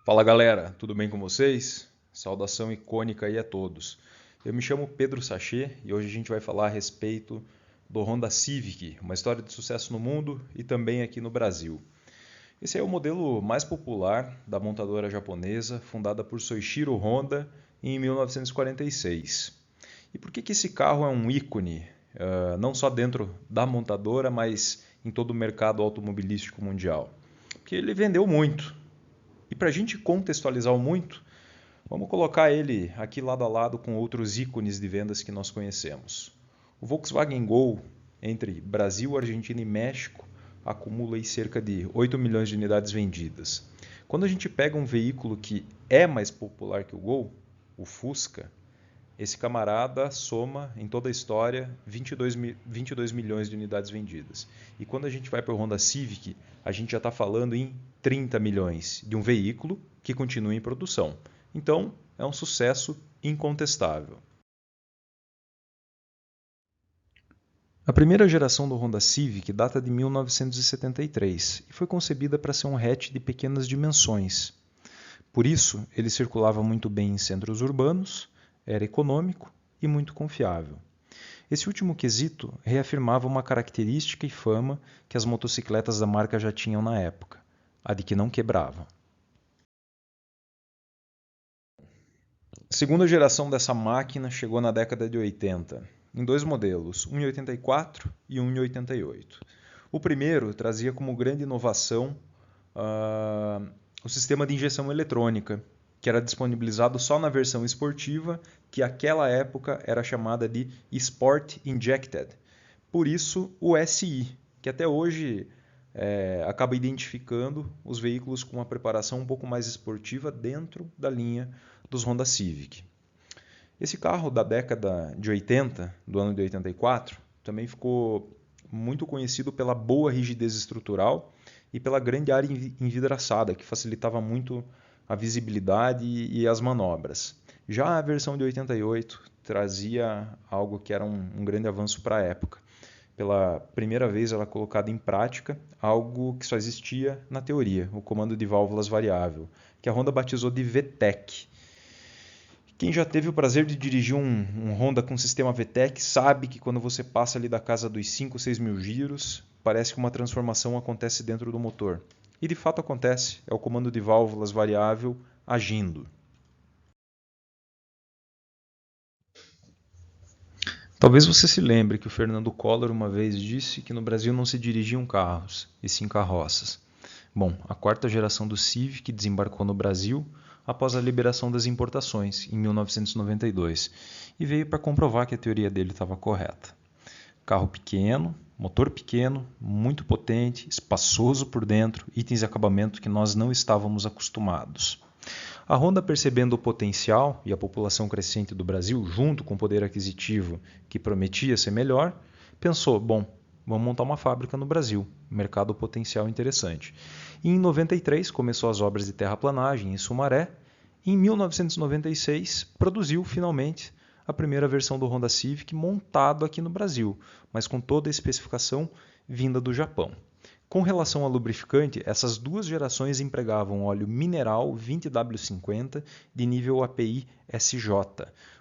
Fala galera, tudo bem com vocês? Saudação icônica aí a todos. Eu me chamo Pedro Sachê e hoje a gente vai falar a respeito do Honda Civic, uma história de sucesso no mundo e também aqui no Brasil. Esse é o modelo mais popular da montadora japonesa, fundada por Soichiro Honda em 1946. E por que esse carro é um ícone, não só dentro da montadora, mas em todo o mercado automobilístico mundial? Porque ele vendeu muito. E para a gente contextualizar o muito, vamos colocar ele aqui lado a lado com outros ícones de vendas que nós conhecemos. O Volkswagen Gol, entre Brasil, Argentina e México, acumula aí cerca de 8 milhões de unidades vendidas. Quando a gente pega um veículo que é mais popular que o Gol, o Fusca, esse camarada soma em toda a história 22 milhões de unidades vendidas. E quando a gente vai para o Honda Civic, a gente já está falando em 30 milhões de um veículo que continua em produção. Então, é um sucesso incontestável. A primeira geração do Honda Civic data de 1973 e foi concebida para ser um hatch de pequenas dimensões. Por isso, ele circulava muito bem em centros urbanos, era econômico e muito confiável. Esse último quesito reafirmava uma característica e fama que as motocicletas da marca já tinham na época, a de que não quebravam. A segunda geração dessa máquina chegou na década de 80, em dois modelos, um em 84 e um em 88. O primeiro trazia como grande inovação o sistema de injeção eletrônica, que era disponibilizado só na versão esportiva, que naquela época era chamada de Sport Injected. Por isso, o SI, que até hoje acaba identificando os veículos com uma preparação um pouco mais esportiva dentro da linha dos Honda Civic. Esse carro da década de 80, do ano de 84, também ficou muito conhecido pela boa rigidez estrutural e pela grande área envidraçada, que facilitava muito a visibilidade e as manobras. Já a versão de 88 trazia algo que era um grande avanço para a época. Pela primeira vez ela colocada em prática algo que só existia na teoria, o comando de válvulas variável, que a Honda batizou de VTEC. Quem já teve o prazer de dirigir um Honda com sistema VTEC sabe que quando você passa ali da casa dos 5, 6 mil giros, parece que uma transformação acontece dentro do motor. E de fato acontece, é o comando de válvulas variável agindo. Talvez você se lembre que o Fernando Collor uma vez disse que no Brasil não se dirigiam carros, e sim carroças. Bom, a quarta geração do Civic desembarcou no Brasil após a liberação das importações, em 1992, e veio para comprovar que a teoria dele estava correta. Carro pequeno, motor pequeno, muito potente, espaçoso por dentro, itens de acabamento que nós não estávamos acostumados. A Honda, percebendo o potencial e a população crescente do Brasil, junto com o poder aquisitivo que prometia ser melhor, pensou, bom, vamos montar uma fábrica no Brasil, mercado potencial interessante. E em 93 começou as obras de terraplanagem em Sumaré. E em 1996 produziu finalmente a primeira versão do Honda Civic montado aqui no Brasil, mas com toda a especificação vinda do Japão. Com relação ao lubrificante, essas duas gerações empregavam óleo mineral 20W50 de nível API SJ.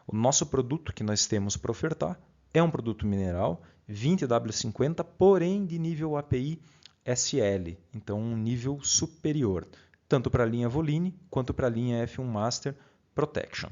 O nosso produto que nós temos para ofertar é um produto mineral 20W50, porém de nível API SL, então um nível superior, tanto para a linha Voline quanto para a linha F1 Master Protection.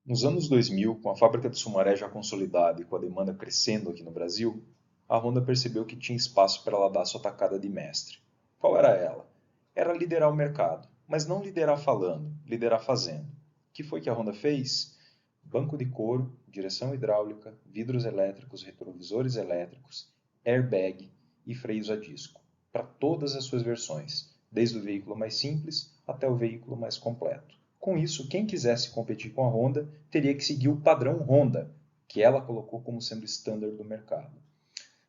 Nos anos 2000, com a fábrica de Sumaré já consolidada e com a demanda crescendo aqui no Brasil, a Honda percebeu que tinha espaço para ela dar sua tacada de mestre. Qual era ela? Era liderar o mercado, mas não liderar falando, liderar fazendo. O que foi que a Honda fez? Banco de couro, direção hidráulica, vidros elétricos, retrovisores elétricos, airbag e freios a disco, para todas as suas versões, desde o veículo mais simples até o veículo mais completo. Com isso, quem quisesse competir com a Honda teria que seguir o padrão Honda, que ela colocou como sendo standard do mercado.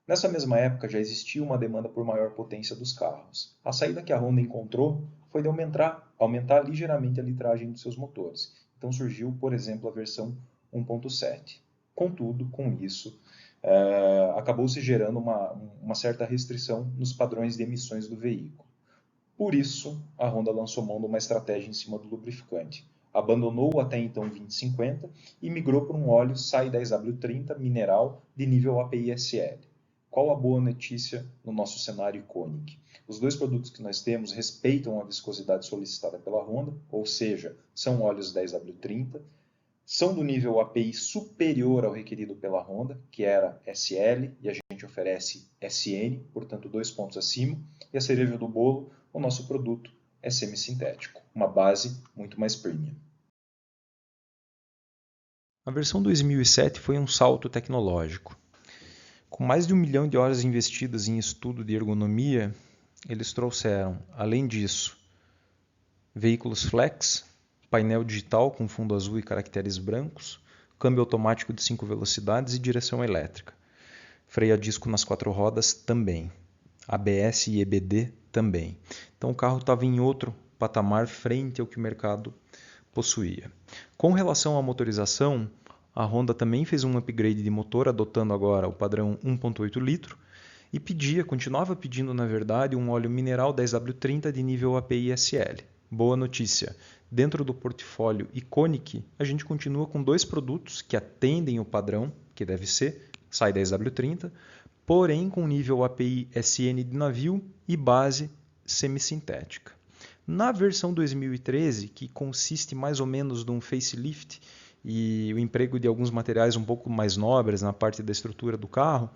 Nessa mesma época já existia uma demanda por maior potência dos carros. A saída que a Honda encontrou foi de aumentar ligeiramente a litragem dos seus motores. Então surgiu, por exemplo, a versão 1.7. Contudo, com isso, acabou se gerando uma certa restrição nos padrões de emissões do veículo. Por isso, a Honda lançou mão de uma estratégia em cima do lubrificante. Abandonou o até então 2050 e migrou para um óleo SAE 10W30 mineral de nível API-SL. Qual a boa notícia no nosso cenário icônico? Os dois produtos que nós temos respeitam a viscosidade solicitada pela Honda, ou seja, são óleos 10W30, são do nível API superior ao requerido pela Honda, que era SL, e a gente oferece SN, portanto 2 pontos acima, e a cereja do bolo, o nosso produto é semissintético, uma base muito mais premium. A versão 2007 foi um salto tecnológico. Com mais de 1 milhão de horas investidas em estudo de ergonomia, eles trouxeram, além disso, veículos flex, painel digital com fundo azul e caracteres brancos, câmbio automático de 5 velocidades e direção elétrica. Freio a disco nas 4 rodas também. ABS e EBD também. Então o carro estava em outro patamar frente ao que o mercado possuía. Com relação à motorização, a Honda também fez um upgrade de motor, adotando agora o padrão 1.8 litro, e continuava pedindo, na verdade, um óleo mineral 10W30 de nível API-SL. Boa notícia, dentro do portfólio Iconic, a gente continua com 2 produtos que atendem o padrão, que deve ser SAE 10W30, porém com nível API-SN de navio e base semissintética. Na versão 2013, que consiste mais ou menos num facelift e o emprego de alguns materiais um pouco mais nobres na parte da estrutura do carro,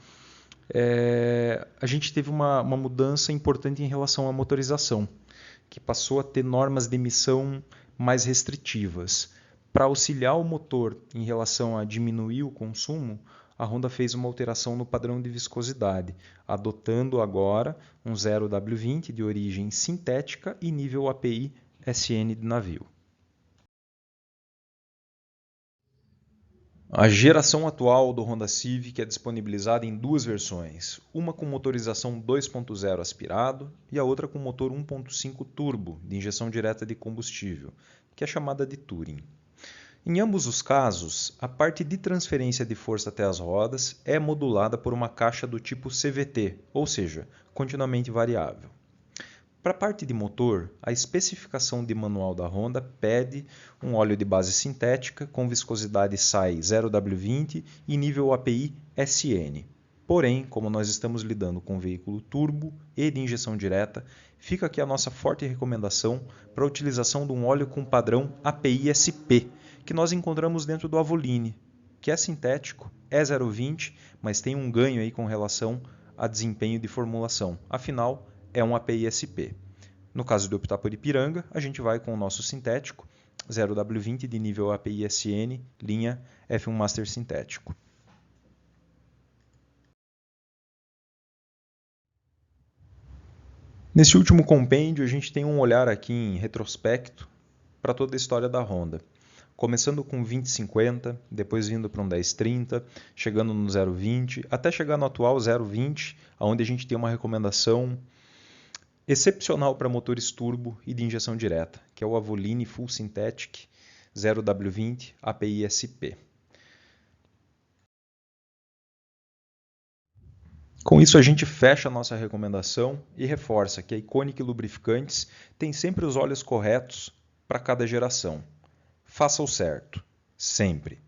a gente teve uma mudança importante em relação à motorização, que passou a ter normas de emissão mais restritivas. Para auxiliar o motor em relação a diminuir o consumo, a Honda fez uma alteração no padrão de viscosidade, adotando agora um 0W20 de origem sintética e nível API SN de navio. A geração atual do Honda Civic é disponibilizada em 2 versões, uma com motorização 2.0 aspirado e a outra com motor 1.5 turbo de injeção direta de combustível, que é chamada de Touring. Em ambos os casos, a parte de transferência de força até as rodas é modulada por uma caixa do tipo CVT, ou seja, continuamente variável. Para a parte de motor, a especificação de manual da Honda pede um óleo de base sintética com viscosidade SAE 0W20 e nível API SN. Porém, como nós estamos lidando com veículo turbo e de injeção direta, fica aqui a nossa forte recomendação para a utilização de um óleo com padrão API SP, que nós encontramos dentro do Avoline, que é sintético, é 0,20, mas tem um ganho aí com relação a desempenho de formulação. Afinal, é um API SP. No caso de optar por Ipiranga, a gente vai com o nosso sintético, 0W20 de nível API SN, linha F1 Master sintético. Nesse último compêndio, a gente tem um olhar aqui em retrospecto para toda a história da Honda. Começando com 2050, depois vindo para um 1030, chegando no 020, até chegar no atual 020, onde a gente tem uma recomendação excepcional para motores turbo e de injeção direta, que é o Avoline Full Synthetic 0W20 API SP. Com isso, a gente fecha a nossa recomendação e reforça que a Iconic Lubrificantes tem sempre os óleos corretos para cada geração. Faça o certo, sempre.